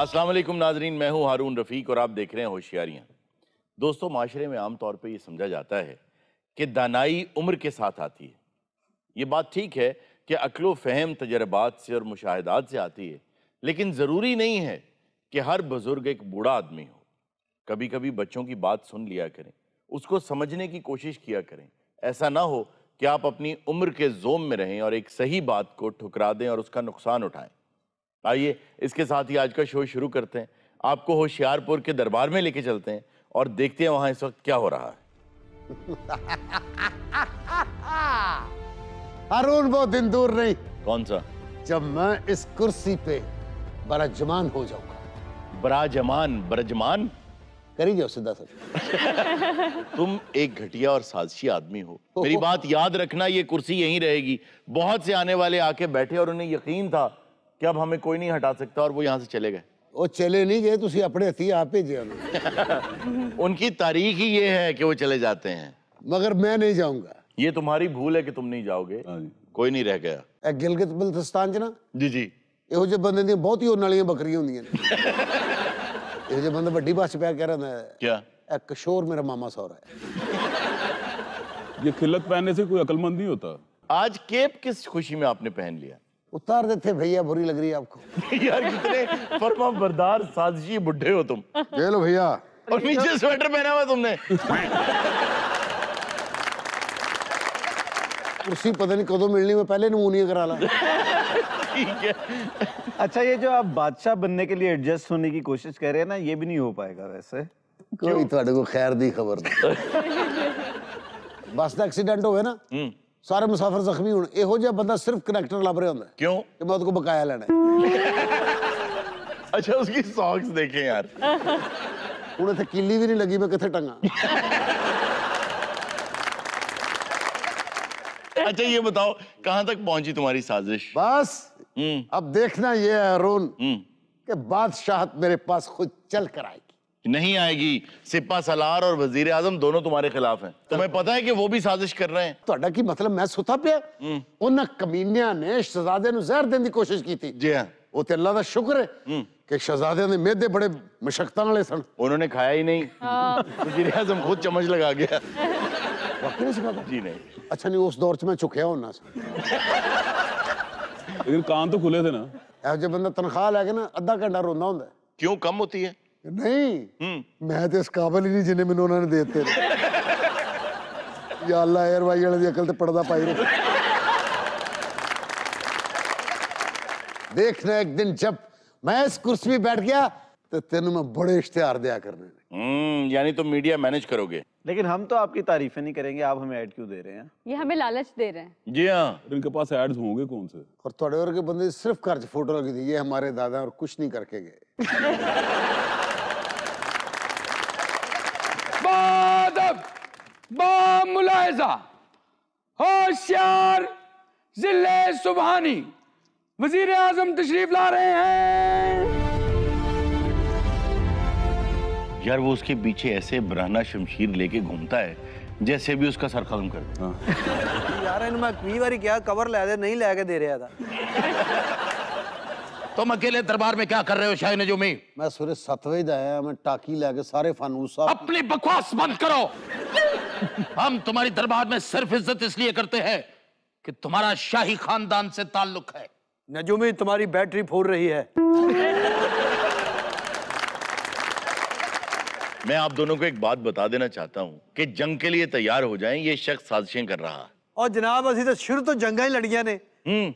अस्सलाम वालेकुम नाजरीन, मैं हूं हारून रफ़ीक और आप देख रहे हैं होशियारियां। दोस्तों, माशरे में आम तौर पे ये समझा जाता है कि दानाई उम्र के साथ आती है। ये बात ठीक है कि अक्लो फ़हम तजर्बात से और मुशाहिदात से आती है, लेकिन ज़रूरी नहीं है कि हर बुज़ुर्ग एक बूढ़ा आदमी हो। कभी कभी बच्चों की बात सुन लिया करें, उसको समझने की कोशिश किया करें। ऐसा ना हो कि आप अपनी उम्र के जोम में रहें और एक सही बात को ठुकरा दें और उसका नुकसान उठाएं। आइए इसके साथ ही आज का शो शुरू करते हैं। आपको होशियारपुर के दरबार में लेके चलते हैं और देखते हैं वहां इस वक्त क्या हो रहा है। हारून वो दिन दूर नहीं कौन सा? जब मैं इस कुर्सी पे बराजमान हो जाऊंगा। बराजमान? बरजमान? करी जाओ सीधा सर। तुम एक घटिया और साजिशी आदमी हो। मेरी बात याद रखना, ये कुर्सी यहीं रहेगी। बहुत से आने वाले आके बैठे और उन्हें यकीन था कि अब हमें कोई नहीं हटा सकता और वो यहाँ से चले गए। वो चले नहीं गए, तुसी अपने हथी आप भेजे उन्होंने। उनकी तारीख ही ये है कि वो चले जाते हैं। मगर मैं नहीं जाऊंगा। ये तुम्हारी भूल है कि तुम नहीं जाओगे। कोई नहीं रह गया। गिलगित बल्तिस्तान च ना जी ਇਹੋ ਜਿਹੇ ਬੰਦੇ ਦੀਆਂ ਬਹੁਤ ਹੀ ਉਹਨਾਂ ਵਾਲੀਆਂ ਬੱਕਰੀਆਂ ਹੁੰਦੀਆਂ ਨੇ। ਇਹੋ ਜਿਹੇ ਬੰਦੇ ਵੱਡੀ ਬੱਸ ਪਿਆ ਕਹਿ ਰਿਹਾ ਹੁੰਦਾ क्या? एक किशोर मेरा मामा सौरा है। ये खिलत पहनने से कोई अक्लमंद नहीं होता। आज केप किस खुशी में आपने पहन लिया? उतार देते भैया, बुरी लग रही है आपको? यार कितने फरमा बरदार साजिशी बुढ़े हो तुम। ले लो भैया। और नीचे स्वेटर पहना हुआ तुमने। कुर्सी पता नहीं कदों मिलनी, मैं पहले नमूनिया करा ला। ठीक है। अच्छा, ये जो आप बादशाह बनने के लिए एडजस्ट होने की कोशिश कर रहे हैं ना, ये भी नहीं हो पाएगा वैसे। कोई थोड़े को खैर दी खबर नहीं। बस का एक्सीडेंट हो गया ना, सारे मुसाफिर जख्मी होने, ਇਹੋ ਜਿਹਾ ਬੰਦਾ सिर्फ कनेक्टर ਲੱਭ ਰਿਹਾ ਹੁੰਦਾ। क्यों? कि मैं उसको बकाया लेना है। अच्छा, उसकी सॉक्स देखें यार। उन्हें तो किल्ली भी नहीं लगी, मैं किथे टंगा। अच्छा ये बताओ, कहां तक पहुंची तुम्हारी साजिश? बस अब देखना ये है अरुण कि बादशाहत मेरे पास खुद चल कर आएगी। नहीं आएगी। सिपा सलार और वजीर आजम दोनों तुम्हारे खिलाफ हैं। तुम्हें पता है कि वो भी साजिश कर रहे हैं। ਤੁਹਾਡਾ ਕੀ ਮਤਲਬ ਮੈਂ ਸੁੱਤਾ ਪਿਆ? ਉਹਨਾਂ ਕਮੀਨਿਆਂ ਨੇ ਸ਼ਹਿਜ਼ਾਦੇ ਨੂੰ ਜ਼ਹਿਰ ਦੇਣ ਦੀ ਕੋਸ਼ਿਸ਼ ਕੀਤੀ। जी हाँ। ਉਹ ਤੇ ਅੱਲਾ ਦਾ ਸ਼ੁਕਰ ਹੈ ਕਿ ਸ਼ਹਿਜ਼ਾਦਿਆਂ ਦੇ ਮਿਹਦੇ ਬੜੇ ਮਸ਼ਕਤਾਂ ਵਾਲੇ ਸਨ। उन्होंने खाया ही नहीं। वजीर आजम खुद चम्मच लगा गया। वाकई नहीं सिखा? जी नहीं। अच्छा नहीं, उस दौर च मैं चुकिया होना सा। लेकिन कान तो खुले थे ना। ਇਹੋ ਜਿਹਾ ਬੰਦਾ ਤਨਖਾਹ ਲੈ ਕੇ ਨਾ ਅੱਧਾ ਘੰਟਾ ਰੋਂਦਾ ਹੁੰਦਾ। क्यों कम होती है? नहीं, मैं तो इस काबिल ही नहीं जिन्हें मैंने उन्होंने देते। या अल्लाह एयर वाई वाले दी अकल ते पर्दा पाई रहे। देखना एक दिन जब मैं इस कुर्सी पे बैठ गया तो तेनों मैं बड़े इश्तिहार दिया करने। यानी तुम मीडिया मैनेज करोगे। लेकिन हम तो आपकी तारीफें नहीं करेंगे, आप हमें ऐड क्यों दे रहे हैं? ये हमें लालच दे रहे हैं। जी हाँ। इनके पास एड्स होंगे कौन से? और थोड़े और के बंदे सिर्फ घर च फोटो लगी थी, ये हमारे दादा और कुछ नहीं करके गए। मुलाहिजा होशियार जिले सुबहानी वजीर आजम तशरीफ ला रहे हैं। यार वो उसके पीछे ऐसे बराना शमशीर लेके घूमता है जैसे भी उसका सर खत्म कर दे। यार इन मैं कई बार क्या कवर ले दे, नहीं लेके दे रहा था। तुम अकेले दरबार में क्या कर रहे हो शाह नजूमी? मैं सूर्य 7 बजे आया, मैं टाकी लेके सारे फानूस अपनी बकवास बंद करो। हम तुम्हारी दरबार में सिर्फ इज्जत इसलिए करते हैं कि तुम्हारा शाही खानदान से ताल्लुक है। नजूमी तुम्हारी बैटरी फूल रही है। मैं आप दोनों को एक बात बता देना चाहता हूँ कि जंग के लिए तैयार हो जाएं, ये शख्स साजिशें कर रहा है। और जनाब असि तो शुरू तो जंगा ही लड़ियां ने।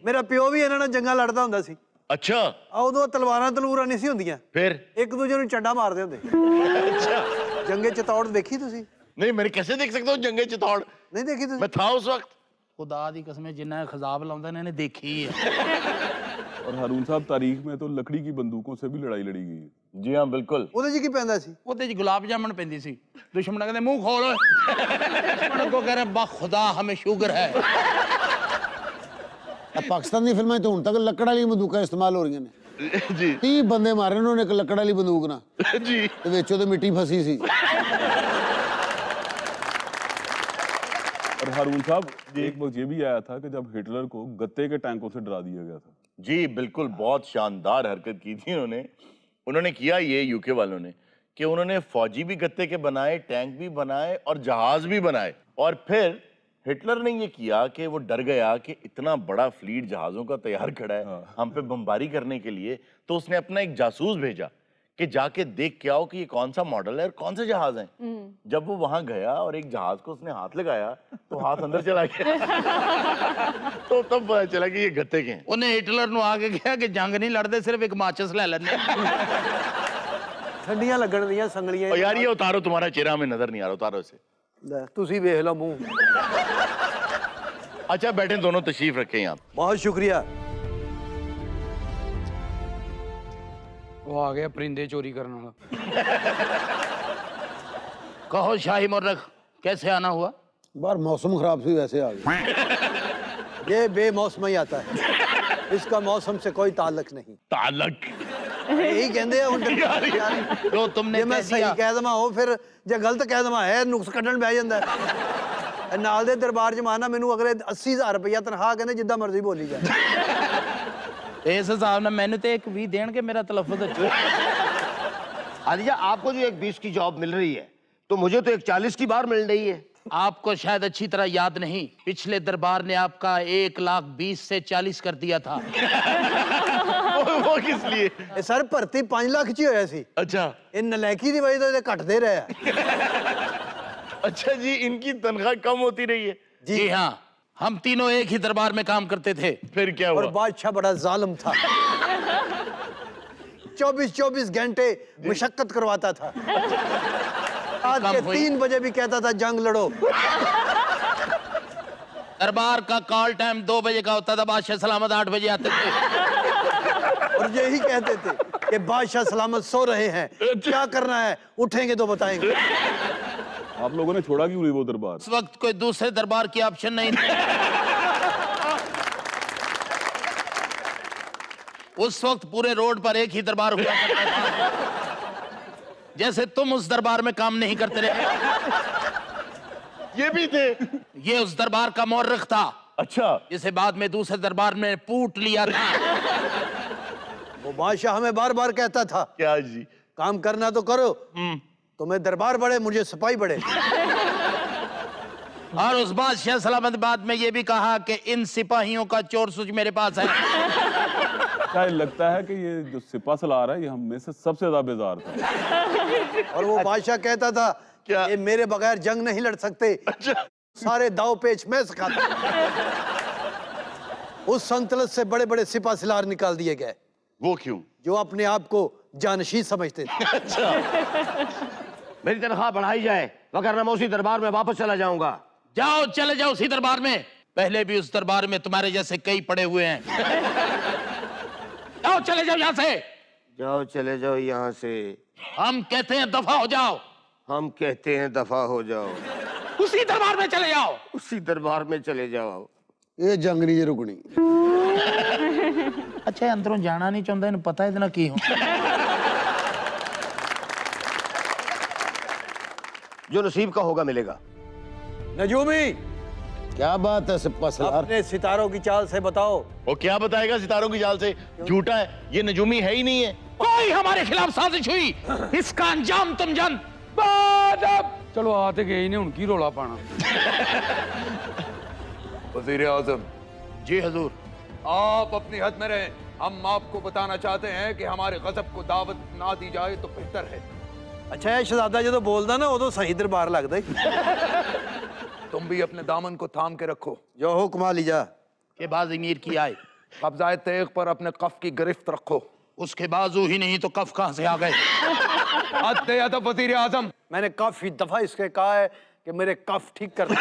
मेरा प्यो भी इन्हां नाल जंगा लड़दा हुंदा सी। अच्छा। उदों तलवारां तलूरां नहीं सी हुंदियां, फिर एक दूजे नूं चंडा मारदे हुंदे। अच्छा। जंगे चितौड़ देखी तुसी? नहीं, मैंने कैसे देख सकता हूँ जंगे चितौड़? नहीं देखी तुसी? मैं था उस वक्त। खुदा दी कसम जिन्ना खजाब लाउंदा ने देखी ही है। और हारून साहब, तारीख में तो लकड़ी की बंदूकों से भी लड़ाई लड़ी गई है। जी हाँ बिल्कुल। ਉਹਦੇ 'ਚ ਕੀ ਪੈਂਦਾ ਸੀ? ਉਹਦੇ 'ਚ ਗੁਲਾਬ ਜਾਮਣ ਪੈਂਦੀ ਸੀ। ਦੁਸ਼ਮਣ ਕਹਿੰਦੇ ਮੂੰਹ ਖੋਲ ਓਏ। ਦੁਸ਼ਮਣ ਕੋ ਕਹ रहे बा खुदा हमें शुगर है। पाकिस्तान दी फिल्मां तो हुण तक लकड़ वाली बंदूकां इस्तेमाल हो रही ने। जी। 30 बंदे मारे उन्होंने एक लकड़ वाली बंदूक ना। जी। ते विच ओदे मिट्टी फसी सी। और हारून साहब, एक वक्त ये भी आया था कि जब हिटलर को गत्ते के टैंकों से डरा दिया गया था। जी बिल्कुल, बहुत शानदार हरकत की थी उन्होंने। उन्होंने किया ये यूके वालों ने कि उन्होंने फौजी भी गत्ते के बनाए, टैंक भी बनाए और जहाज भी बनाए। और फिर हिटलर ने ये किया कि वो डर गया कि इतना बड़ा फ्लीट जहाजों का तैयार खड़ा है हम पे बमबारी करने के लिए, तो उसने अपना एक जासूस भेजा कि जाके देख के आओ कि ये कौन सा मॉडल है और कौन से जहाज हैं। जब वो वहां गया और एक जहाज को उसने हाथ लगाया तो हाथ अंदर चला गया तो तब पता चला कि ये गत्ते के हैं। उन्हें हिटलर नु आके कहा कि जंग नहीं लड़ते, सिर्फ एक माचिस ले लेने। ठंडियां लगन दियां संगलियां। और यार ये उतारो, तुम्हारा चेहरा हमें नजर नहीं आ रहा, उतारो इसे। ਲੈ, ਤੁਸੀਂ ਵੇਖ ਲਓ ਮੂੰਹ। अच्छा बैठे दोनों, तशरीफ रखें यहाँ। बहुत शुक्रिया। वो आ गया परिंदे चोरी करने वाला। कहो शाही मुर्रख, कैसे आना हुआ? बाहर मौसम खराब थी वैसे आ गए। ये बेमौसम ही आता है, इसका मौसम से कोई ताल्लुक नहीं। ताल्लुक यही कहते हैं ਹੁਣ तो तुमने ਜੇ ਮੈਂ कह ਸਹੀ दिया। ਕਹਿ ਦਵਾਂ ਉਹ ਫਿਰ ਜੇ ਗਲਤ ਕਹਿ ਦਵਾਂ ਹੈ ਨੁਕਸ ਕੱਢਣ ਬਹਿ ਜਾਂਦਾ ਹੈ। ਨਾਲ ਦੇ ਦਰਬਾਰ 'ਚ ਮਾਨਾ ਮੈਨੂੰ ਅਗਲੇ 80,000 ਰੁਪਇਆ ਤਨਖਾਹ ਕਹਿੰਦੇ ਜਿੱਦਾਂ ਮਰਜ਼ੀ ਬੋਲੀ ਜਾ। इस हिसाब ने मैंने तो एक भी देन के मेरा तलफ़ुज़ अच्छा। आलिया, आपको जो एक 20 की जॉब मिल रही है तो मुझे तो एक 40 की बार मिल रही है। आपको शायद अच्छी तरह याद नहीं, पिछले दरबार ने आपका 1,20,000 से 40 कर दिया था। वो किस लिए? ਇਹ ਸਰ ਭਰਤੀ 5 ਲੱਖ 'ਚ ਹੀ ਹੋਇਆ ਸੀ। अच्छा ਇਹ ਨਲਾਇਕੀ ਦੀ ਵਜ੍ਹਾ ਤੋਂ ਇਹ ਘਟਦੇ ਰਹੇ ਆ। अच्छा जी, इनकी तनख्वाह कम होती रही है। जी हाँ, हम तीनों एक ही दरबार में काम करते थे। फिर क्या और हुआ? बादशाह बड़ा जालिम था। 24 घंटे मुशक्कत करवाता था। आज के 3 बजे भी कहता था जंग लड़ो। दरबार का कॉल टाइम 2 बजे का होता था, बादशाह सलामत 8 बजे आते थे। और यही कहते थे कि बादशाह सलामत सो रहे हैं, क्या करना है, उठेंगे तो बताएंगे। आप लोगों ने छोड़ा क्यों नहीं वो दरबार? उस वक्त कोई दूसरे दरबार की ऑप्शन नहीं थी। उस वक्त पूरे रोड पर एक ही दरबार हुआ करता था। जैसे तुम उस दरबार में काम नहीं करते रहे, ये भी थे। ये उस दरबार का मौर्रिख था। अच्छा, जिसे बाद में दूसरे दरबार में पूट लिया था। वो बादशाह हमें बार बार कहता था क्या जी? काम करना तो करो, तुम्हें दरबार बड़े, मुझे सिपाही बड़े। और उस बादशाह सलामत में ये भी कहा कि इन सिपाहियों का चोर सूझ मेरे पास है। क्या लगता है कि ये जो सिपा सलार है ये हम में से सबसे ज्यादा बेजार था। और वो बादशाह कहता था क्या? ये मेरे बगैर जंग नहीं लड़ सकते। अच्छा, सारे दाव पेच मैं सिखाता। उस संतलत से बड़े बड़े सिपा सलार निकाल दिए गए, वो क्यों? जो अपने आप को जानशी समझते थे। अच्छा, मेरी तनख्वाह बढ़ाई जाए वगरना मैं उसी दरबार में वापस चला जाऊंगा। जाओ, चले जाओ उसी दरबार में। पहले भी उस दरबार में तुम्हारे जैसे कई पड़े हुए हैं। जाओ, चले जाओ यहाँ से। जाओ, चले जाओ यहाँ से। हम कहते हैं दफा हो जाओ। हम कहते हैं दफा हो जाओ। उसी दरबार में चले जाओ। उसी दरबार में चले जाओ। ਇਹ ਜੰਗ ਨਹੀਂ ਜੇ ਰੁਕਣੀ। अच्छा, अंदरों जाना नहीं चाहता, इन्हें पता इतना की हो। जो नसीब का होगा मिलेगा। नजूमी, क्या बात है सिप्पा सलार? अपने सितारों की चाल से बताओ। वो क्या बताएगा सितारों की जाल से? झूठा है, ये नजूमी है ही नहीं है। कोई हमारे खिलाफ साजिश हुई, इसका अंजाम तुम जान। चलो आते गए ने उनकी रोला पाना। वज़ीर आज़म, जी हजूर। आप अपनी हद में रहें। हम आपको बताना चाहते हैं कि हमारे गजब को दावत ना दी जाए तो बेहतर है। अच्छा है शहजादा जो बोलता ना उदो सही दरबार लगता है। तुम भी अपने दामन को थाम के रखो। जो हुक्म लीजा के बाद अमीर की आए, कब्ज़ाए तेग पर अपने कफ की गिरफ्त रखो। उसके बाजू ही नहीं तो कफ कहां से आ गए? अद्दे अदब वज़ीर आज़म, मैंने काफी दफा इसके कहा है कि मेरे कफ ठीक कर दो।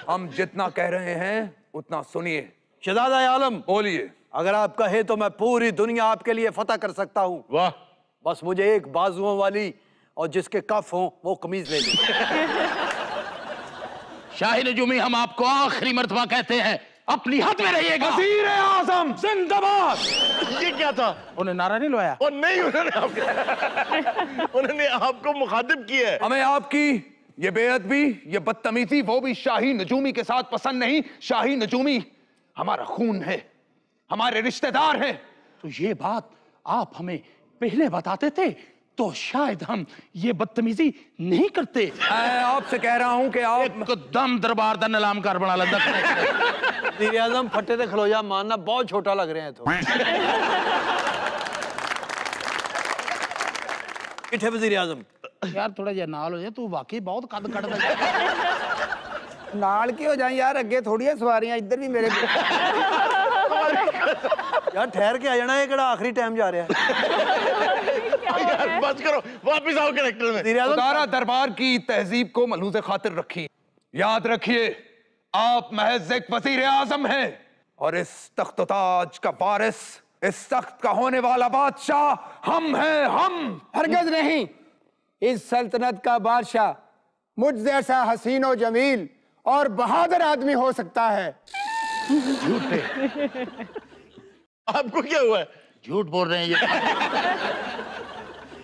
हम जितना कह रहे हैं उतना सुनिए। शहजादा आलम, बोलिए। अगर आप कहे तो मैं पूरी दुनिया आपके लिए फतह कर सकता हूँ। वाह, बस मुझे एक बाजुओं वाली और जिसके कफ हों वो कमीज ले ली। शाही नजूमी, हम आपको आखिरी मर्तबा कहते हैं, अपनी हद में रहिएगा। वज़ीर आज़म जिंदाबाद। ये क्या था? उन्हें नारा नहीं लवाया? और नहीं, उन्होंने आपको मुखातिब किया है। हमें आपकी ये बेअदबी, ये बदतमीजी, वो भी शाही नजूमी के साथ पसंद नहीं। शाही नजूमी हमारा खून है, हमारे रिश्तेदार हैं। तो ये बात आप हमें पहले बताते थे तो शायद हम ये बदतमीजी नहीं करते। मैं आपसे कह रहा हूं कि आप एकदम दरबार दा नीलामकार बना लेंदा। वज़ीर आज़म फटे ते खलोजा मानना बहुत छोटा लग रहे हैं तो। किथे वज़ीर आज़म? यार थोड़ा जिहा नाल हो जाए, तू वाकई बहुत कद कटदा। नाल की हो जाए यार, अगे थोड़ी है सवारियां, इधर भी मेरे यार ठहर के आ जाना, ये केड़ा आखिरी टाइम जा रहा है। यार बस करो, वापस आओ कैरेक्टर में। खुदारा दरबार की तहजीब को मलूज़ खातिर रखिए। याद रखिए आप महज एक वज़ीर आज़म हैं और इस तख्त ताज का वारिस, इस तख्त का होने वाला बादशाह हम हैं। हम हरगिज़ नहीं, इस सल्तनत का बादशाह मुझ जैसा हसीन और जमील और बहादुर आदमी हो सकता है। झूठे। आपको क्या हुआ है? झूठ बोल रहे हैं ये।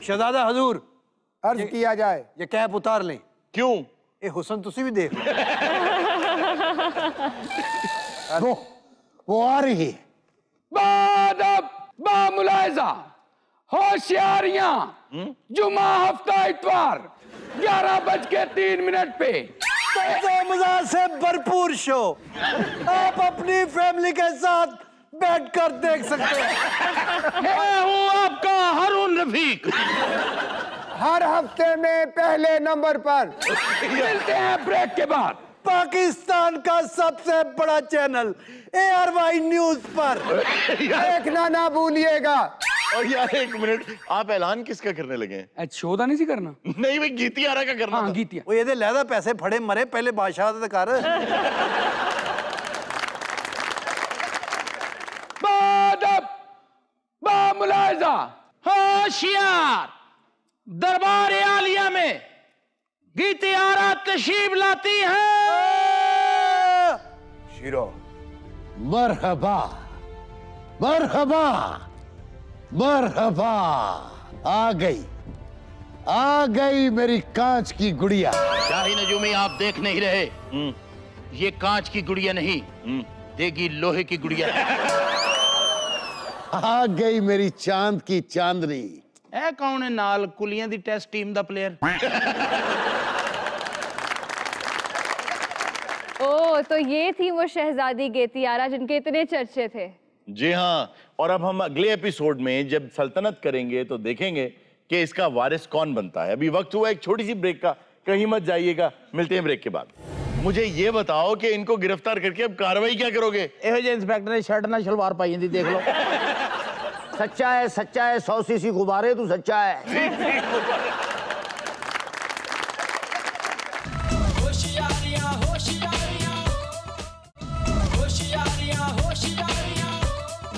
शहजादा हजूर, अर्ज किया जाए, ये कैप उतार लें। क्यों? ये हुस्न तुसी भी देख वो आ रही है। बादब बामुलायजा होशियारियां, जुमा हफ्ता इतवार 11:03 पे। मजा से भरपूर शो आप अपनी फैमिली के साथ बैठकर देख सकते हैं। मैं हूँ आपका हारून रफीक। हर हफ्ते में पहले नंबर पर। मिलते हैं ब्रेक के बाद। पाकिस्तान का सबसे बड़ा चैनल ARY न्यूज पर देखना ना भूलिएगा। और यार एक मिनट, आप ऐलान किसका करने लगे हैं? शो दा नहीं सी करना? नहीं भाई, गीती आरा का करना। हाँ था। गीतिया। वो ये लहदा पैसे फड़े मरे, पहले बादशाह तो कर। बादब बामुलायजा होशियार, दरबार आलिया में गीती आरा तशरीफ लाती हैं। शीरो मरहबा मरहबा मरहबा। आ गई मेरी कांच की गुड़िया। शाही नजूमी, आप देख नहीं रहे, ये कांच की गुड़िया नहीं, देगी लोहे की गुड़िया। आ गई मेरी चांद की चांदनी। ए कौन है नाल कुलियां दी टेस्ट टीम दा प्लेयर? ओ, तो ये थी वो शहजादी गेतियारा जिनके इतने चर्चे थे। जी हाँ, और अब हम अगले एपिसोड में जब सल्तनत करेंगे तो देखेंगे कि इसका वारिस कौन बनता है। अभी वक्त हुआ एक छोटी सी ब्रेक का, कहीं मत जाइएगा, मिलते हैं ब्रेक के बाद। मुझे ये बताओ कि इनको गिरफ्तार करके अब कार्रवाई क्या करोगे? एहो जे इंस्पेक्टर ने शर्ट ना शलवार पाई थी, देख लो। सच्चा है 100 सीसी गुब्बारे, तू सच्चा है।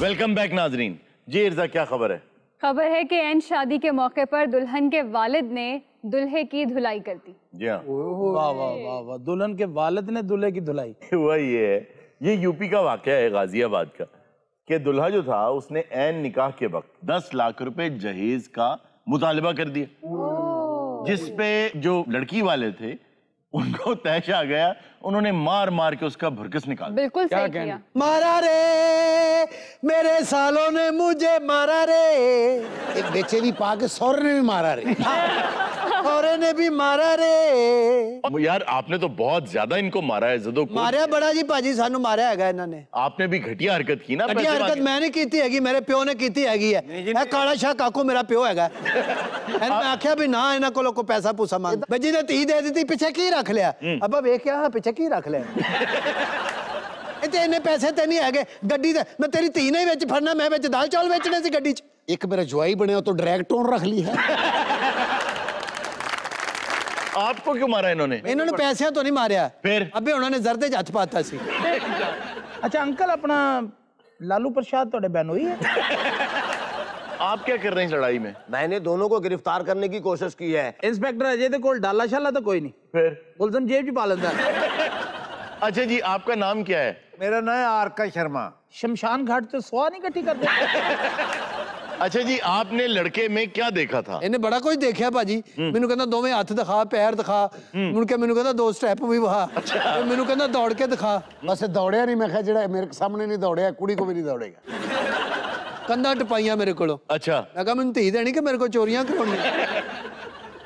वेलकम बैक नाजरीन। जी इर्जा, क्या खबर है? खबर है कि एंड शादी के मौके पर दुल्हन के वालिद ने दुल्हे की धुलाई कर दी। जी हाँ, वाह वाह वाह वाह, दुल्हन के वालिद ने दूल्हे की धुलाई। हुआ ये है, ये यूपी का वाकया है, गाजियाबाद का, कि दुल्हा जो था उसने ऐन निकाह के वक्त 10 लाख रुपए जहेज का मुतालबा कर दिया, जिसपे जो लड़की वाले थे उनको तैश आ गया, उन्होंने मार मार के उसका भुरकस निकाल। बिल्कुल सही किया। मारा रे मेरे सालों ने मुझे मारा रे। एक बेचैनी पा के सौरे ने भी मारा रे। औरे ने भी मारा रे। यार आपने तो बहुत ज्यादा इनको मारा है, जदो को मारिया बड़ा जी भाजी, सानू मारिया हैगा इन्होंने। आपने भी घटिया हरकत की ना। घटिया हरकत मैं नहीं कीती हैगी, मेरे प्यो ने कीती हैगी है। ए काला शाह काकू मेरा प्यो हैगा। मैं आख्या भी ना इन्हां कोलों को पैसा पूसा मांग, बजी ने धी दे दी, पीछे की रख लिया। अब वेख्या पीछे की रख लिया। इतने इन्ने पैसे ते नहीं हैगे गड्डी दे, मैं तेरी धी ने विच फड़ना, मैं विच दाल चौल बेचने सी गड्डी च। एक मेरा जवाई बने तो ड्रैग टोन रख ली है। आपको क्यों मारा इन्होंने? इन्होंने पैसे तो नहीं मारिया, फिर अबे उन्होंने जरदे च हथ पाता सी। अच्छा अंकल, अपना लालू प्रसाद थोड़े बहन हुई है? आप क्या कर रहे हैं इस लड़ाई में? मैंने दोनों को गिरफ्तार करने की कोशिश की है। इंस्पेक्टर अजय दे कोल डाला शाला तो कोई नहीं, फिर पुलिस जेब च पा लेंदा। अच्छा जी, आपका नाम क्या है? मेरा नाम है आरका शर्मा। शमशान घाट से स्वाह नहीं इकट्ठी करते? अच्छा जी, आपने लड़के में क्या देखा था? इन्हें बड़ा कुछ देखा भाजी। मैनू कहंदा दोवें हाथ दिखा, पैर दिखा, मुड़ के मैनू कहंदा 2 स्टेप भी वहा, मैनू कहंदा दौड़ के दिखा। बस दौड़िया नहीं, मैं कहा जेड़ा मेरे सामने नहीं दौड़िया कुड़ी को भी नहीं दौड़ेगा। कंधा टपाइया मेरे को। अच्छा, मैं कहा मैंने धी देनी कि मेरे को चोरियां करवानी।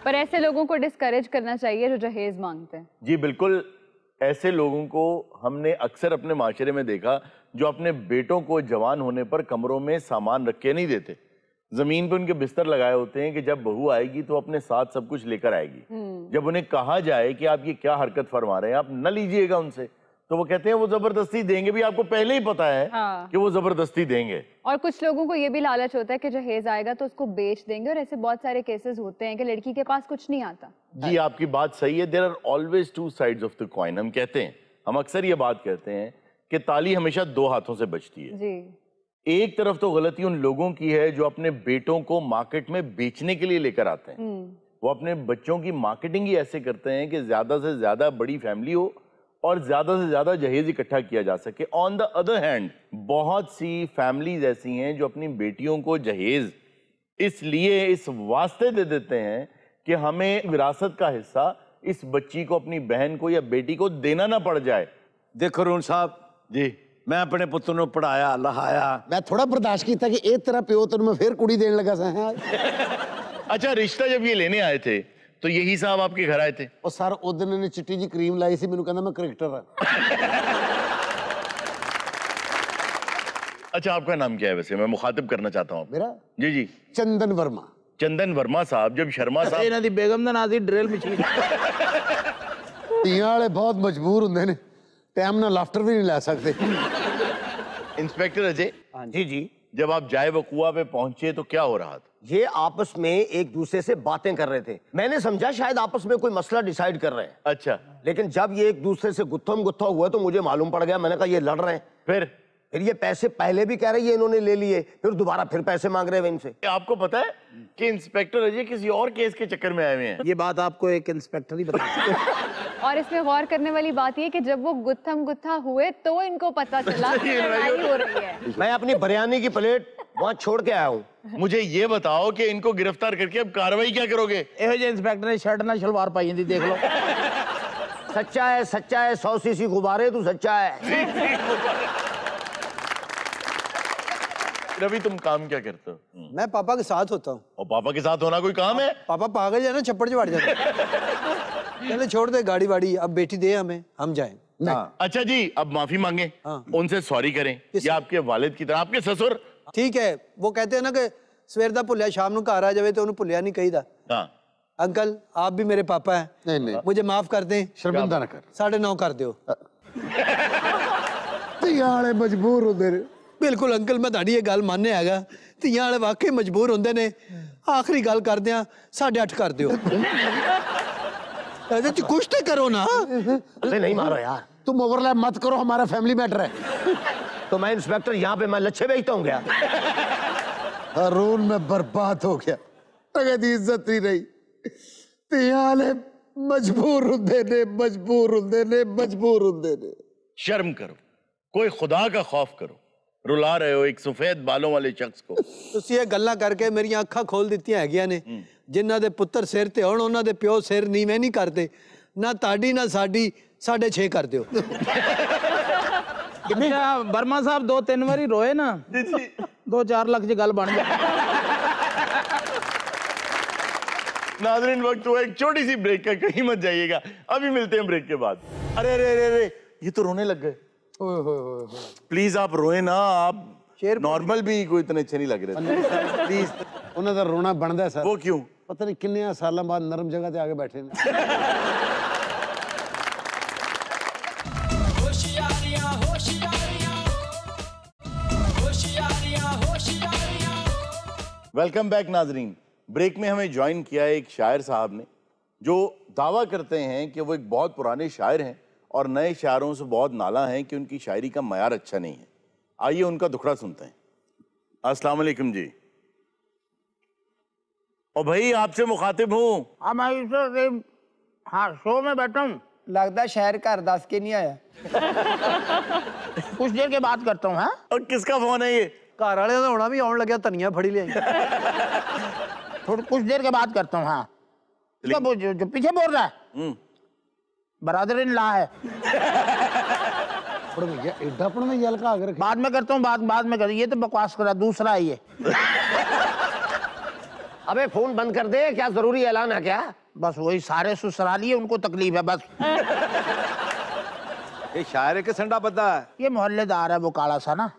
पर ऐसे लोगों को डिस्करेज करना चाहिए जो जहेज मांगते हैं। जी बिल्कुल, ऐसे लोगों को हमने अक्सर अपने माशरे में देखा जो अपने बेटों को जवान होने पर कमरों में सामान रख के नहीं देते, जमीन पे उनके बिस्तर लगाए होते हैं कि जब बहू आएगी तो अपने साथ सब कुछ लेकर आएगी। जब उन्हें कहा जाए कि आप ये क्या हरकत फरमा रहे हैं, आप न लीजिएगा उनसे, तो वो कहते हैं वो जबरदस्ती देंगे। भी आपको पहले ही पता है कि वो जबरदस्ती देंगे। और कुछ लोगों को ये भी लालच होता है कि जहेज आएगा तो उसको बेच देंगे, और ऐसे बहुत सारे केसेस होते हैं कि लड़की के पास कुछ नहीं आता। जी आपकी बात सही है। There are always two sides of the coin. हम कहते हैं, हम अक्सर ये बात कहते हैं कि ताली हमेशा दो हाथों से बजती है। जी। एक तरफ तो गलती उन लोगों की है जो अपने बेटों को मार्केट में बेचने के लिए लेकर आते हैं। वो अपने बच्चों की मार्केटिंग ही ऐसे करते हैं कि ज्यादा से ज्यादा बड़ी फैमिली हो और ज्यादा से ज्यादा जहेज इकट्ठा किया जा सके। ऑन द अदर हैंड, बहुत सी फैमिलीज ऐसी हैं जो अपनी बेटियों को जहेज इसलिए इस वास्ते दे देते हैं कि हमें विरासत का हिस्सा इस बच्ची को, अपनी बहन को या बेटी को देना ना पड़ जाए। देखो रोहन साहब जी, मैं अपने पुत्र को पढ़ाया लहाया, मैं थोड़ा बर्दाश्त किया कि एक तरह प्यो तो मैं फिर कुड़ी देने लगा सा। अच्छा, रिश्ता जब ये लेने आए थे तो यही साहब आपके घर आए थे? और सर उस दिन ने चिट्टी जी क्रीम लाई सी, मैंने कहना मैं क्रिकेटर हां। अच्छा, आपका नाम क्या है वैसे? मैं मुखातिब करना चाहता हूँ। मेरा जी जी, चंदन वर्मा। चंदन वर्मा साहब। जब शर्मा साहब ਇਹਨਾਂ ਦੀ ਬੇਗਮ ਦਾ ਨਾਂ ਸੀ ਡਰਿਲ ਮਸ਼ੀਨ। ਧੀਆਂ ਵਾਲੇ ਬਹੁਤ ਮਜਬੂਰ ਹੁੰਦੇ ਨੇ, ਟਾਈਮ ਨਾਲ ਲਾਫਟਰ ਵੀ ਨਹੀਂ ਲੈ ਸਕਦੇ। इंस्पेक्टर अजय जी जी, जब आप जाए वकुआ पे पहुंचे तो क्या हो रहा था? ये आपस में एक दूसरे से बातें कर रहे थे। मैंने समझा शायद आपस में कोई मसला डिसाइड कर रहे हैं। अच्छा, लेकिन जब ये एक दूसरे से गुत्थम गुत्था हुआ तो मुझे मालूम पड़ गया। मैंने कहा ये लड़ रहे हैं। फिर ये पैसे पहले भी कह रहे हैं इन्होंने ले लिए, फिर दोबारा फिर पैसे मांग रहे हैं इनसे। आपको पता है कि इंस्पेक्टर अजय किसी और केस के चक्कर में आए हुए हैं? ये बात आपको एक इंस्पेक्टर ही बता सकते हैं। और इसमें गौर करने वाली बात ये कि जब वो गुत्थम गुत्था हुए तो इनको पता चला कि लड़ाई हो रही है। मैं अपनी बिरयानी की प्लेट वहां छोड़ के आया हूँ। मुझे ये बताओ कि इनको गिरफ्तार करके अब कार्रवाई क्या करोगे? ਇਹੋ ਜਿਹੇ इंस्पेक्टर ने शर्ट ना शलवार पाई ਹੁੰਦੀ देख लो। सच्चा है 100 सीसी गुब्बारे, तू सच्चा है। रवि, तुम काम क्या करते हो? मैं पापा के साथ होता हूँ। और पापा के साथ होना कोई काम है? पापा पागल है ना, छप्पड़ से बढ़ जाते। चले छोड़ दे गाड़ी वाड़ी, अब बेटी दे हमें, हम जाएं। अच्छा जी, अब माफी मांगे, उनसे सॉरी करें। ये आपके वालिद की तरह, आपके ससुर। ठीक है, वो कहते हैं ना कि सवेर दा भुलिया शाम ਨੂੰ घर आ जावे तो उन्हें भुलिया नहीं कहीदा। हाँ अंकल, आप भी मेरे पापा हैं। नहीं नहीं, मुझे माफ कर दें। शर्मिंदा ना कर। 9.5 कर दियो। ਧੀਆਂ ਵਾਲੇ ਮਜਬੂਰ ਹੁੰਦੇ ਨੇ। बिल्कुल अंकल, मैं ਤੁਹਾਡੀ ਇਹ ਗੱਲ ਮੰਨਿਆ ਹੈਗਾ। ਧੀਆਂ ਵਾਲੇ ਵਾਕਈ ਮਜਬੂਰ ਹੁੰਦੇ ਨੇ। ਆਖਰੀ ਗੱਲ ਕਰਦੇ ਆ, 8.5 कर दियो। ਇਹਦੇ ਚ ਕੁਛ ਤੇ ਕਰੋ ਨਾ। अरे नहीं मारो यार। तुम ओवरलैप मत करो, हमारा फैमिली मैटर है। तो मैं इंस्पेक्टर यहाँ पे मैं लच्छे बेचता हूँ क्या? हारून में बर्बाद हो गया, अगर इज्जत नहीं रही। ਧੀਆਂ ਵਾਲੇ मजबूर ਹੁੰਦੇ ਨੇ, मजबूर ਹੁੰਦੇ ਨੇ, मजबूर ਹੁੰਦੇ ਨੇ। शर्म करो, कोई खुदा का खौफ करो। रुला रहे हो एक सफेद बालों वाले शख्स को। ਤੁਸੀਂ ਇਹ ਗੱਲਾਂ ਕਰਕੇ ਮੇਰੀਆਂ ਅੱਖਾਂ ਖੋਲ ਦਿੱਤੀਆਂ ਹੈਗੀਆਂ ਨੇ। ਜਿਨ੍ਹਾਂ ਦੇ ਪੁੱਤਰ ਸਿਰ ਤੇ ਹੋਣ ਉਹਨਾਂ ਦੇ ਪਿਓ ਸਿਰ ਨੀਵੇਂ ਨਹੀਂ ਕਰਦੇ। ਨਾ ਤੁਹਾਡੀ ਨਾ ਸਾਡੀ 6.5 कर ਦਿਓ। अच्छा वर्मा साहब 2-3 बारी रोए ना, 2-4 लाख च गल बन जाए। नाज़रीन, वक्त हुआ एक छोटी सी ब्रेक का, कहीं मत जाइएगा, अभी मिलते हैं ब्रेक के बाद। अरे अरे अरे अरे, ये तो रोने लग गए। प्लीज आप रोए ना, आप नॉर्मल भी कोई इतने अच्छे नहीं लग रहे। प्लीज, ਉਹਨਾਂ ਦਾ ਰੋਣਾ ਬਣਦਾ ਸਰ। वो क्यों? ਪਤਾ ਨਹੀਂ ਕਿੰਨੇ ਸਾਲਾਂ ਬਾਅਦ ਨਰਮ ਜਗ੍ਹਾ ਤੇ ਆ ਕੇ ਬੈਠੇ ਨੇ। वेलकम बैक नाजरीन। ब्रेक में हमें ज्वाइन किया एक शायर साहब ने जो दावा करते हैं कि वो एक बहुत पुराने शायर हैं और नए शायरों से बहुत नाला हैं कि उनकी शायरी का मयार अच्छा नहीं है। आइए उनका दुखड़ा सुनते हैं। अस्सलाम वालेकुम जी। और भाई आपसे मुखातिब हूँ। हाँ मैं हाँ शो में बैठा हूँ। लगता शहर घर 10 के नहीं आया। कुछ देर के बाद करता हूँ। हाँ, और किसका फोन है ये? घर वाले का होना भी आने लगे, धनिया फड़ी ले। कुछ देर के बाद करता हूँ। हाँ, जो पीछे बोल रहा है बरादर इन ला है। पढ़ भैया एडा पढ़ भैया हल्का आगे रखे। बाद में करता हूँ, बाद में कर, ये तो बकवास करा, दूसरा है ये। अबे फोन बंद कर दे, क्या जरूरी ऐलान है क्या? बस वही सारे ससुराली है, उनको तकलीफ है बस। ये शायर के संडा बद्दा है। ये मोहल्लेदार है वो काला सा ना।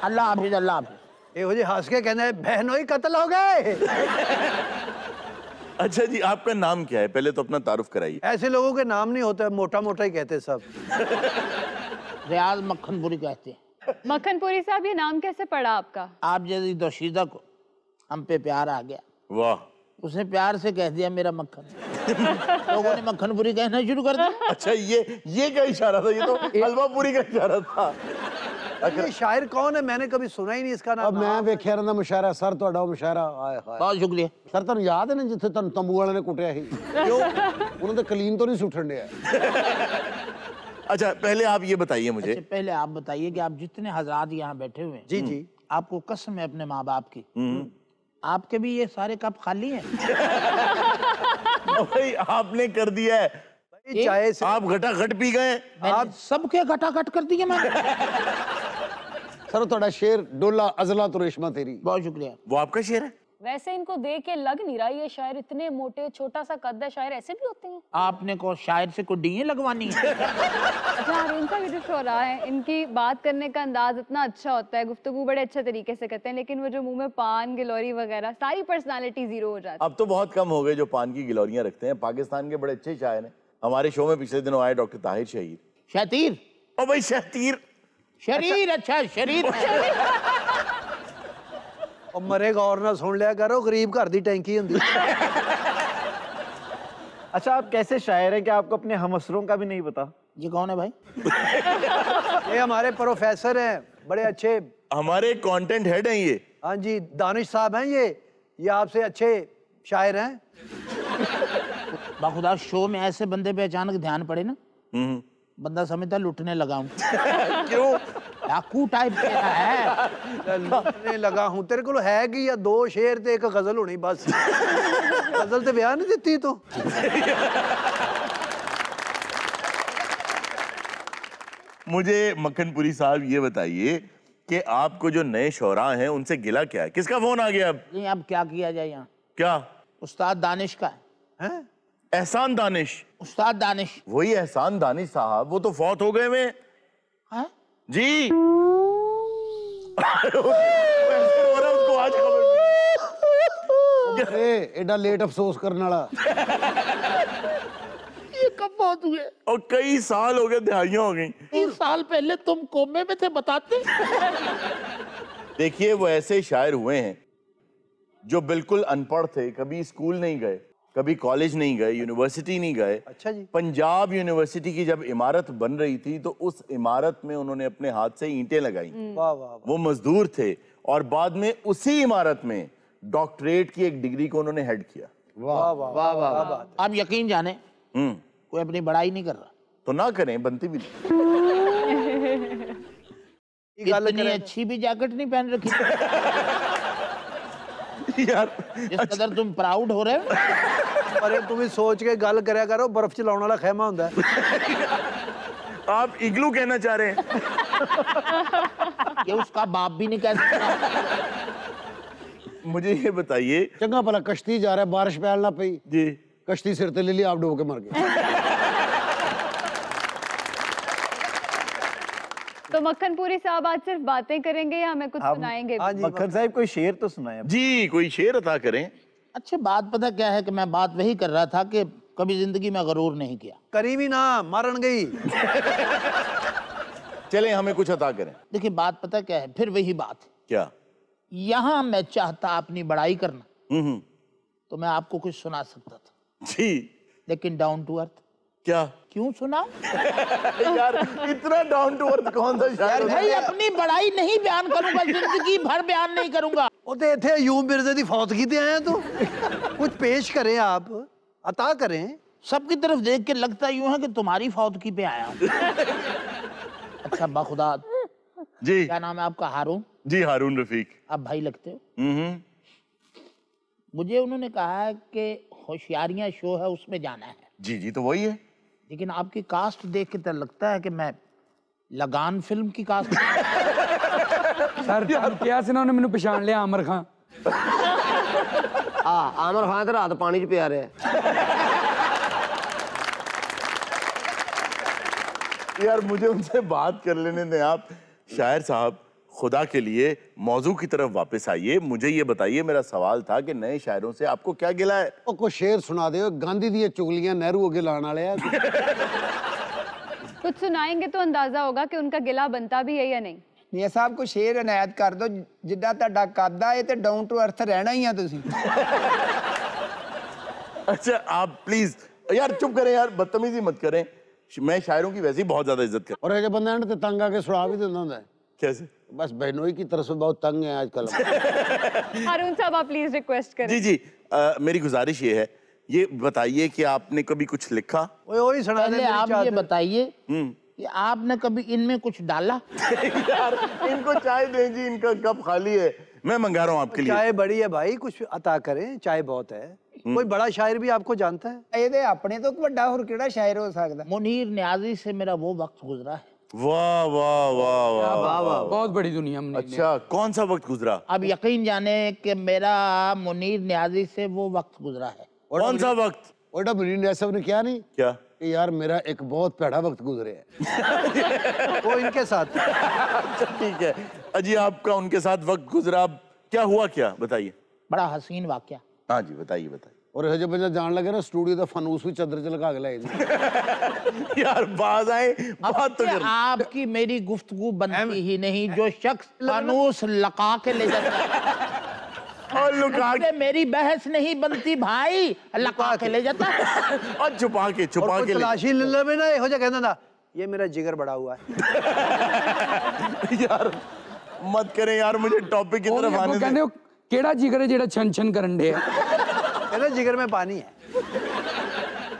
अल्लाह हाफिज, अल्लाह हाफिज। ये हंस के कहना है बहनों ही कत्ल हो गए। अच्छा जी, आपका नाम क्या है? पहले तो अपना तारुफ कराइए। ऐसे लोगों के नाम नहीं होते, मोटा मोटा ही कहते सब। रियाज मक्खनपुरी कहते हैं। मक्खनपुरी साहब, ये नाम कैसे पड़ा आपका? आप जैसी दोशीदा को हम पे प्यार आ गया, वाह। उसने प्यार से कह दिया मेरा मक्खन। लोगों ने मक्खनपुरी कहना शुरू कर दिया। अच्छा, ये क्या इशारा था? ये तो हलवा पूरी का इशारा था। ये शायर कौन है? मैंने कभी सुना ही नहीं इसका नाम। अब मैं वेख्या रहा मुशायरा सर ਤੁਹਾਡਾ मुशायरा आए हाय। बहुत शुक्रिया सर, ਤੁਹਾਨੂੰ याद है ना जिथे ਤੁਹਾਨੂੰ तंबू वाले ने कुटिया ਸੀ? क्यों? ਉਹਨਾਂ ਦੇ कलीन तो नहीं सुठन दिया। अच्छा, पहले आप ये बताइए मुझे। अच्छा, पहले आप बताइए कि आप जितने हजरात यहाँ बैठे हुए हैं, जी जी, आपको कसम है अपने माँ बाप की, आपके भी ये सारे कप खाली हैं? भाई आपने कर दिया है, चाय से आप घटाघट पी गए। आप सबके घटाघट कर दिए मैंने। सर ਤੁਹਾਡਾ शेर डोला अजला तो रेशमा तेरी। बहुत शुक्रिया। वो आपका शेर है? वैसे इनको देख के लग नहीं रहा ये शायर इतने मोटे, छोटा सा कद है, शायर ऐसे भी होते हैं? आपने को शायर से कोई डीएं लगवानी है? अच्छा हारून साहब, ये जो शोरा है इनकी बात करने का अंदाज इतना अच्छा होता है, गुफ्तगू बड़े अच्छे तरीके से करते हैं, लेकिन वो जो मुंह में पान गिलोरी वगैरह सारी पर्सनालिटी जीरो हो जाती है। अब तो बहुत कम हो गए जो पान की गिलोरियां रखते हैं। पाकिस्तान के बड़े अच्छे शायर हैं। हमारे शो में पिछले दिनों आए डॉक्टर ताहिर शहीर। शतीर? ओ भाई शतीर, शरीर। अच्छा शरीर। और मरे गौर ना सुन लिया करो, गरीब घर दी टैंकी हुंदी। अच्छा, आप कैसे शायर हैं कि आपको अपने हमअसरों का भी नहीं पता? ये कौन है भाई? ये हमारे प्रोफेसर हैं, बड़े अच्छे। हमारे कंटेंट हेड हैं ये। हाँ जी, दानिश साहब हैं ये आपसे अच्छे शायर हैं। बाखुदा शो में ऐसे बंदे पे अचानक ध्यान पड़े ना, बंदा समझता लुटने लगा हूँ। क्यों? डाकू टाइप है। लुटने लगा हूँ। तेरे को है कि या दो शेर ते एक गजल होनी बस। गजल ते बयान नहीं देती तो। मुझे मक्खनपुरी साहब ये बताइए कि आपको जो नए शोरा हैं उनसे गिला क्या है? किसका फोन आ गया अब? नहीं, अब क्या किया जाए यहाँ? क्या? उस्ताद दानिश का है। एहसान दानिश? उस्ताद दानिश। वही एहसान दानिश साहब, वो तो फौत हो गए में। जी। उसको आज खबर एडा लेट अफसोस करने वाला। ये कब बहुत हुए? और कई साल हो गए, दिहाइयां हो गई। 3 साल पहले तुम कोमे में थे, बताते। देखिए, वो ऐसे शायर हुए हैं जो बिल्कुल अनपढ़ थे, कभी स्कूल नहीं गए, कभी कॉलेज नहीं गए, यूनिवर्सिटी नहीं गए। अच्छा जी। पंजाब यूनिवर्सिटी की जब इमारत बन रही थी तो उस इमारत में उन्होंने अपने हाथ से ईंटें लगाई। वाह वाह। वो मजदूर थे और बाद में उसी इमारत में डॉक्टरेट की एक डिग्री को उन्होंने हेड किया। वाह वाह वाह वाह। आप यकीन जाने कोई अपनी बड़ाई नहीं कर रहा तो ना करें, बनती भी इतनी अच्छी भी जैकेट नहीं पहन रखी यार। जिस कदर तुम प्राउड हो रहे हो। अरे तुम ही सोच के गल करया करो, बर्फ चलाने वाला खेमा होता है। आप इग्लू कहना चाह रहे हैं? ये उसका बाप भी नहीं कह सकता। मुझे ये बताइए, चंगा भला कश्ती जा रहा है, बारिश पैल ना पई जी, कश्ती सिर ते ले ली, आप डूब के मर गए। तो मक्खनपुरी साहब आज सिर्फ बातें करेंगे या हमें कुछ सुनाएंगे? मक्खन साहब कोई शेर तो सुनाए जी, कोई शेर अता करें। अच्छा, बात पता क्या है कि मैं बात वही कर रहा था कि कभी जिंदगी में गरूर नहीं किया। करी भी ना, मारन गई। चलें, हमें कुछ अता करें। देखिए, बात पता क्या है, फिर वही बात। क्या? यहाँ मैं चाहता अपनी बड़ाई करना तो मैं आपको कुछ सुना सकता था जी, लेकिन डाउन टू अर्थ। क्या? क्यों सुना? यार इतना डाउन टू अर्थ कौन सा शायर? भाई अपनी बड़ाई नहीं बयान करूंगा, जिंदगी भर बयान नहीं करूंगा। वो तो इतने अयूब मिर्जा दी फौतगी ते आए तो कुछ पेश करें, आप अता करें। सबकी तरफ देख के लगता यूं है कि तुम्हारी फौतगी पे आया हूं। अच्छा बाखुदा जी, क्या नाम है आपका? हारून? जी, हारून रफीक। आप भाई लगते हो। मुझे उन्होंने कहा है कि होशियारियां शो है, उसमें जाना है। जी जी, तो वही है। लेकिन आपकी कास्ट देख के तो लगता है कि मैं लगान फिल्म की कास्ट सर क्या से उन्होंने मैंने पहचान लिया आमिर खान। आमिर खान तो रात पानी च पिया रहा है। यार मुझे उनसे बात कर लेने दें आप। शायर साहब, खुदा के लिए मौजू की तरफ वापस आइए। मुझे ये बताइए, मेरा सवाल था कि नए शायरों से आपको क्या गिला है? कोई शेर सुना दे। गांधी दी चुगलियां नेहरू अगे लाने वाले हैं। कुछ सुनाएंगे तो अंदाजा होगा कि उनका गिला बनता भी है या नहीं। मियां साहब को शेर इनायत कर दो जिद्दां तुहाडा कद है ते डाउन टू अर्थ रहना ही है तुसीं। अच्छा आप प्लीज यार चुप करें यार, बदतमीजी मत करें। मैं शायरों की वैसे ही बहुत ज्यादा इज्जत करता और एक बंदा ने तंग आके सुना भी देता है। कैसे? बस बहनोई की तरफ से बहुत तंग है आजकल। हारून साहब आप प्लीज रिक्वेस्ट करें। जी जी, मेरी गुजारिश ये है, ये बताइए कि आपने कभी कुछ लिखा? वही सुना पहले आप ये बताइए कि आपने कभी इनमें कुछ डाला? यार इनको चाय दें जी, इनका कप खाली है, मैं मंगा रहा हूँ आपके लिए। चाय बड़ी है भाई, कुछ अता करें, चाय बहुत है। कोई बड़ा शायर भी आपको जानता है? ਇਹਦੇ ਆਪਣੇ ਤੋਂ ਵੱਡਾ ਹੋਰ ਕਿਹੜਾ ਸ਼ਾਇਰ ਹੋ ਸਕਦਾ? मुनीर न्याजी से मेरा वो वक्त गुजरा है। वाह वाह वाह वाह वाह, बहुत बड़ी दुनिया में। अच्छा कौन सा वक्त गुजरा? अब यकीन जाने कि मेरा मुनीर न्याजी से वो वक्त गुजरा है। कौन सा वक्त? ओटा मुनीर न्याजी साहब ने क्या नहीं क्या कि यार मेरा एक बहुत भैड़ा वक्त गुजरे है। वो इनके साथ। अच्छा ठीक है अजी, आपका उनके साथ वक्त गुजरा, क्या हुआ, क्या बताइए? बड़ा हसीन वाकया। हाँ जी बताइए बताइए। और हजे बंदा जान लगे ना स्टूडियो का फनूस भी चदर च लगा के लाए। यार बाज आए बात तो कर। आपकी मेरी गुफ्तगू बनती ही नहीं, जो शख्स फानूस लगा के ले जाता है। और लुका के मेरी बहस नहीं बनती भाई, लगा के ले जाता है और छुपा के तलाशी ले में ना हो जा कहना था ये मेरा जिगर बड़ा हुआ है। यार मत करें यार, मुझे टॉपिक की तरफ आने दें। केड़ा जिगर है जेड़ा छन छन करन दे? कहना जिगर में पानी है।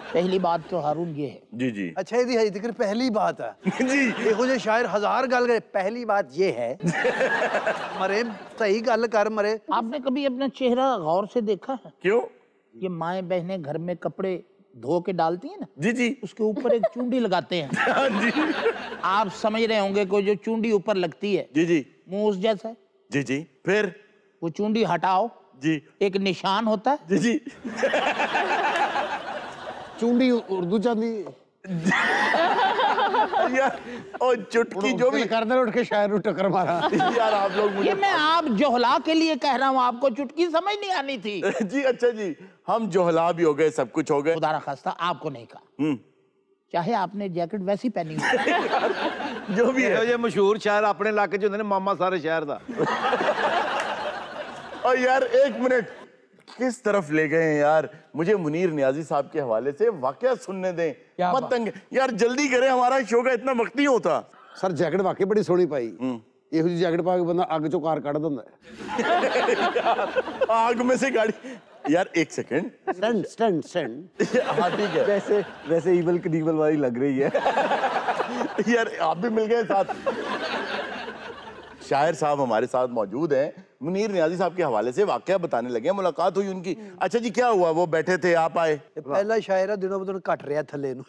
पहली बात तो हारून ये है। जी जी। अच्छा ये हजी तक पहली बात है जी। देखो जो शायर हजार गल करे, पहली बात ये है मरे सही गल कर मरे। आपने कभी अपना चेहरा गौर से देखा है? क्यों? ये माएँ बहनें घर में कपड़े धो के डालती हैं ना, जी जी, उसके ऊपर एक चूंडी लगाते हैं। जी आप समझ रहे होंगे कि जो चूंडी ऊपर लगती है, जी जी, मुंह उस जैसा है। जी जी, फिर वो चूंडी हटाओ जी, एक निशान होता है। जी जी। चूंडी उर्दू चांदी यार और चुटकी जो भी कर दे उठ के शायर को टक्कर मारा। यार आप लोग मुझे ये मैं आप जोहला के लिए कह रहा हूँ, आपको चुटकी समझ नहीं आनी थी। जी अच्छा जी, हम जोहला भी हो गए, सब कुछ हो गए। खुदा खास्ता आपको नहीं कहा, चाहे आपने जैकेट वैसी पहनी हो। जो भी है, ये मशहूर शायर अपने इलाके च मामा सारे शहर दा। और यार एक मिनट, किस तरफ ले गए हैं यार? मुझे मुनीर न्याजी साहब के हवाले से वाकया सुनने दें, मत तंग यार, जल्दी करें, हमारा शो का इतना वक्त नहीं होता। सर जैकेट वाकई बड़ी सोहनी पाई, ਇਹੋ ਜਿਹੀ ਜੈਕਟ ਪਾ ਕੇ ਬੰਦਾ ਅੱਗ ਚੋਂ ਕਾਰ ਕੱਢ ਦਿੰਦਾ ਹੈ। आग में से गाड़ी, यार एक सेकंड, स्टैंड स्टैंड स्टैंड। हाँ ठीक है, वैसे ईवल कनीवल वाली लग रही है। यार आप भी मिल गए साथ। शायर साहब हमारे साथ मौजूद हैं, मुनीर न्याजी साहब के हवाले से वाकया बताने लगे, मुलाकात हुई उनकी। अच्छा जी क्या हुआ? वो बैठे थे, आप आए? पहला शायर है दिनों बदन घट रहा थले नु।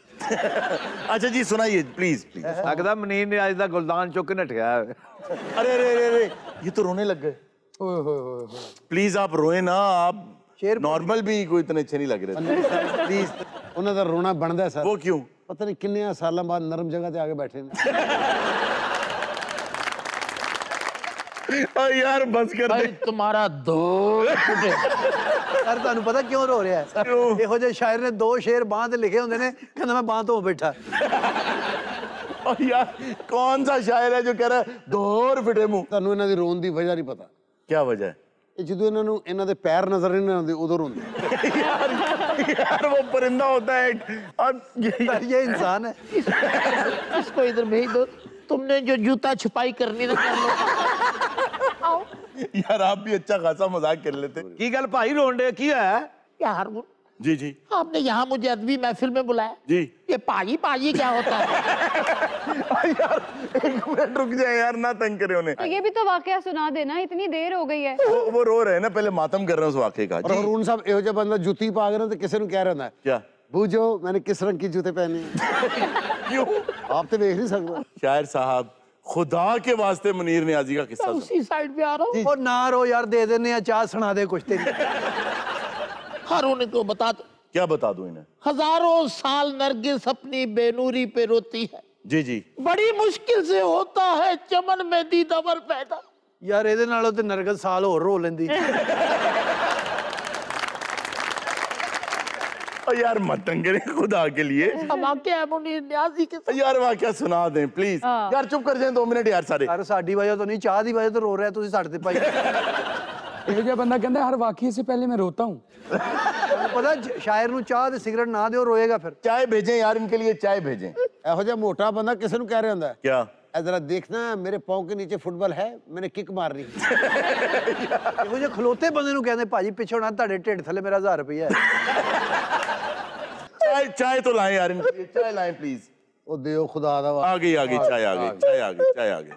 अच्छा जी सुनाइए प्लीज प्लीज। लगदा मुनीर न्याजी दा गुलदान चुक के नठिया है। अरे अरे अरे अरे, ये तो रोने लग गए। प्लीज आप रोए ना, आप नॉर्मल भी कोई इतने अच्छे नहीं लग रहे थे। प्लीज। उन्हें तो रोना बनता है सर। वो क्यों? पता नहीं किन्ने सालों बाद नरम जगह पे आके बैठे ने। यार बस कर दे। तुम्हारा दोस्त सर ਤੁਹਾਨੂੰ पता क्यों रो रहा है? ਇਹੋ ਜਿਹੇ शायर ने 2 शेर बांह ते लिखे होंगे ने, कहना मैं बांह तो बैठा। और यार कौन सा शायर है जो कह रहा है दोर फिटे मुंह? ਤੁਹਾਨੂੰ ਇਹਨਾਂ ਦੀ ਰੋਣ ਦੀ ਵਜ੍ਹਾ ਨਹੀਂ ਪਤਾ। क्या वजह है? ਇਹ ਜਦੋਂ ਇਹਨਾਂ ਨੂੰ ਇਹਨਾਂ ਦੇ ਪੈਰ ਨਜ਼ਰ ਨਹੀਂ ਆਉਂਦੇ ਉਦੋਂ ਰੋਂਦੇ। यार वो परिंदा होता है और ये इंसान है। इसको इधर भेज दो, तुमने जो जूता छुपाई करनी ना कर लो। यार आप भी अच्छा खासा मजाक कर लेते। की गल भाई रोंडे की है यार जी जी, आपने यहाँ मुझे अदबी महफिल में बुलाया जी। ये पाजी पाजी क्या होता है? यार एक मिनट रुक जाए यार, ना तंग करे उन्हें। तो ये भी तो वाकया सुना देना, इतनी देर हो गई है। वो रो रहे हैं ना, पहले मातम कर रहे हैं उस वाकये का। और अरुण साहब ਇਹੋ ਜਿਹਾ ਬੰਦਾ ਜੁੱਤੀ ਪਾ ਕੇ ਨਾ ਤੇ ਕਿਸੇ ਨੂੰ ਕਹਿ ਰਿਹਾ ਹੁੰਦਾ क्या? बूझो मैंने किस रंग की जूते पहने हैं। क्यों? आप तो देख नहीं सकते। शायर साहब खुदा के वास्ते मुनीर नियाजी का किस्सा सुनो। उसी साइड पे आ रहा हूँ। ओ ना रो यार, दे देने हैं, चाह सुना दे कुछ तेरी। हारून को बता दो। क्या बता दूं इन्हें? हजारों साल नरगिस अपनी बेनूरी पे रोती है, जी जी। बड़ी मुश्किल से होता है चमन में दीदावर पैदा। यार ਇਹਦੇ ਨਾਲੋਂ ਤੇ ਨਰਗਸ ਸਾਲ ਹੋਰ ਰੋ ਲੈਂਦੀ। और यार मत तंग करें खुदा के लिए। अब आके है मुनीर नियाजी के साथ। यार वाकया सुना दें प्लीज। यार चुप कर जाएं 2 मिनट यार सारे। यार ਸਾਡੀ ਵਜ੍ਹਾ ਤੋਂ ਨਹੀਂ, ਚਾਹ ਦੀ ਵਜ੍ਹਾ ਤੋਂ ਰੋ ਰਿਹਾ ਤੁਸੀਂ ਸਾਡੇ ਤੇ ਭਾਈ। ਇਹੋ ਜਿਹਾ ਬੰਦਾ ਕਹਿੰਦਾ ਹਰ ਵਾਕਈ से पहले मैं रोता हूँ। पता शायर ਨੂੰ ਚਾਹ ਤੇ ਸਿਗਰਟ ਨਾ ਦਿਓ ਰੋਏਗਾ ਫਿਰ। चाय भेजें यार, इनके लिए चाय भेजें। ਇਹੋ ਜਿਹਾ ਮੋਟਾ ਬੰਦਾ ਕਿਸੇ ਨੂੰ ਕਹਿ ਰਿਹਾ ਹੁੰਦਾ क्या? जरा देखना मेरे पाँव के नीचे फुटबॉल है, मैंने किक मार रही। ਇਹੋ ਜਿਹੇ ਖਲੋਤੇ ਬੰਦੇ ਨੂੰ ਕਹਿੰਦੇ ਭਾਜੀ ਪਿੱਛੋਂ ਨਾ ਤੁਹਾਡੇ ਢਿੱਡ ਥੱਲੇ ਮੇਰਾ 1000 ਰੁਪਇਆ ਹੈ। चाय तो लाएं यार इनके लिए, चाय लाएं प्लीज। ओ दियो खुदा दा आ गई चाय आ गई, चाय आ गई, चाय आ गई,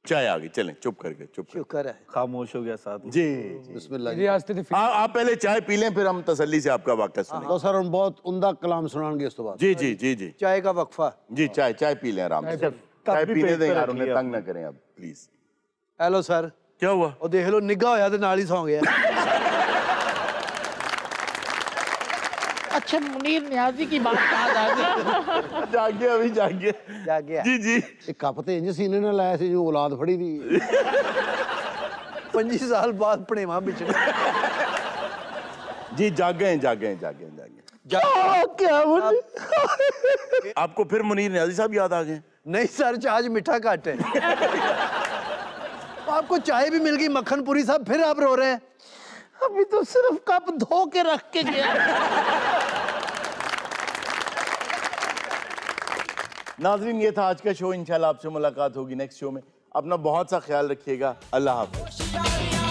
चाय आ गई। चलें चुप करके, चुप शुक्र है खामोश हो गया साथ। जी। बिस्मिल्लाह। आप पहले चाय पी लें, फिर हम तसल्ली से आपका वाक़या सुनें। तो सर हम बहुत उम्दा कलाम सुनाएंगे इस तो बाद। जी जी जी जी। चाय का वक्फा। जी चाय पी लें आराम से। चाय पीने दें यार, उन्हें तंग ना करें अब प्लीज। Hello sir. क्या हुआ? ਉਹ ਦੇਖ ਲਓ ਨਿੱਘਾ ਹੋਇਆ ਤੇ ਨਾਲ ਹੀ ਸੌਂ ਗਿਆ। अच्छा मुनीर नियाजी की बात याद आ गई। जागिए अभी जागिए। ਜਾਗਿਆ। जी जी। एक कप ते इंज सीने ना लाया सी जो औलाद फड़ी दी। 25 साल बाद ਭਣੇਵਾ ਵਿਚੜੇ। जी जागे क्या आपको फिर मुनीर नियाजी साहब याद आ गए? नहीं सर, आज मीठा घट है। आपको चाय भी मिल गई, मक्खन पुरी साहब, फिर आप रो रहे हैं? अभी तो सिर्फ कप धो के रख के गया। नाज़रीन ये था आज का शो। इंशाल्लाह आपसे मुलाकात होगी नेक्स्ट शो में। अपना बहुत सा ख्याल रखिएगा। अल्लाह हाफ़िज़।